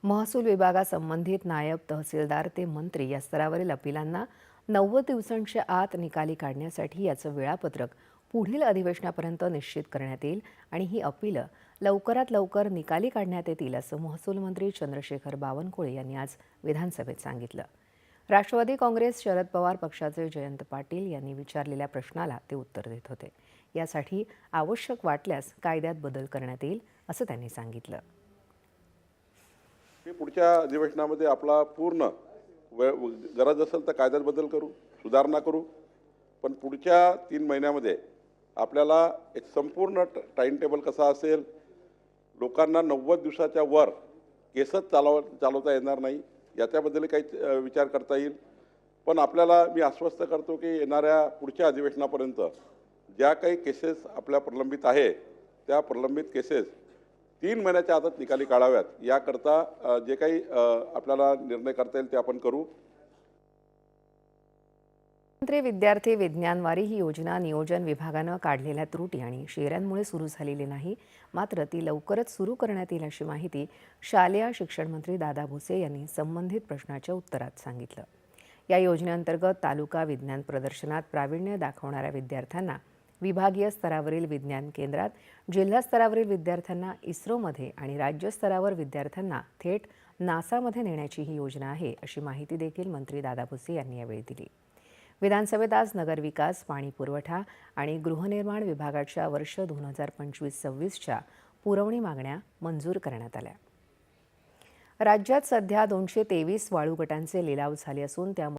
महसूल विभागासंबंधित नायब तहसीलदार ते मंत्री या स्तरावरील अपिलांना 90 दिवसांच्या आत निकाली काढण्यासाठी याचं वेळापत्रक पुढील अधिवेशनापर्यंत निश्चित करण्यात येईल आणि ही अपिलं लवकरात लवकर निकाली काढण्यात येतील असं महसूल मंत्री चंद्रशेखर बावनकुळे यांनी आज विधानसभेत सांगितलं। राष्ट्रवादी काँग्रेस शरद पवार पक्षाचे जयंत पाटील यांनी विचारलेल्या प्रश्नाला ते उत्तर देत होते। यासाठी आवश्यक वाटल्यास कायद्यात बदल करण्यात येईल असं त्यांनी सांगितलं। पुढच्या अधिवेशनामध्ये आपला पूर्ण गरज असेल तर कायद्यात बदल करू, सुधारणा करू। पण पुढच्या 3 महिन्यामध्ये आपल्याला एक संपूर्ण टाइम टेबल कसा असेल, लोकांना 90 दिवसाच्या वर केसच चालवता येणार नाही याच्याबद्दल काही विचार करता येईल। पण आपल्याला मी आश्वस्त करतो की येणाऱ्या पुढच्या अधिवेशनापर्यंत ज्या काही केसेस आपल्या प्रलंबित आहे त्या प्रलंबित केसेस 3 महिन्याच्या आतच निकाली काढाव्यात। याकरता जे काही आपल्याला निर्णय करता येईल ते आपण करू। मुख्यमंत्री विद्यार्थी विज्ञानवारी ही योजना नियोजन विभागानं काढलेल्या त्रुटी आणि शेऱ्यांमुळे सुरू झालेली नाही, मात्र ती लवकरच सुरू करण्यात येईल अशी माहिती शालेय शिक्षण मंत्री दादा भुसे यांनी संबंधित प्रश्नाच्या उत्तरात सांगितलं। या योजनेअंतर्गत तालुका विज्ञान प्रदर्शनात प्रावीण्य दाखवणाऱ्या विद्यार्थ्यांना विभागीय स्तरावरील विज्ञान केंद्रात, जिल्हा स्तरावरील विद्यार्थ्यांना इस्रोमध्ये आणि राज्य स्तरावर विद्यार्थ्यांना थेट नासामध्ये नेण्याची ही योजना आहे अशी माहिती देखील मंत्री दादा भुसे यांनी यावेळी दिली। विधानसभेत आज नगरविकास, पाणी पुरवठा आणि गृहनिर्माण विभागाच्या वर्ष 2025-26च्या पुरवणी मागण्या मंजूर करण्यात आल्या। राज्यात सध्या 223 वाळू गटांचे लिलाव झाले असून त्यामध्ये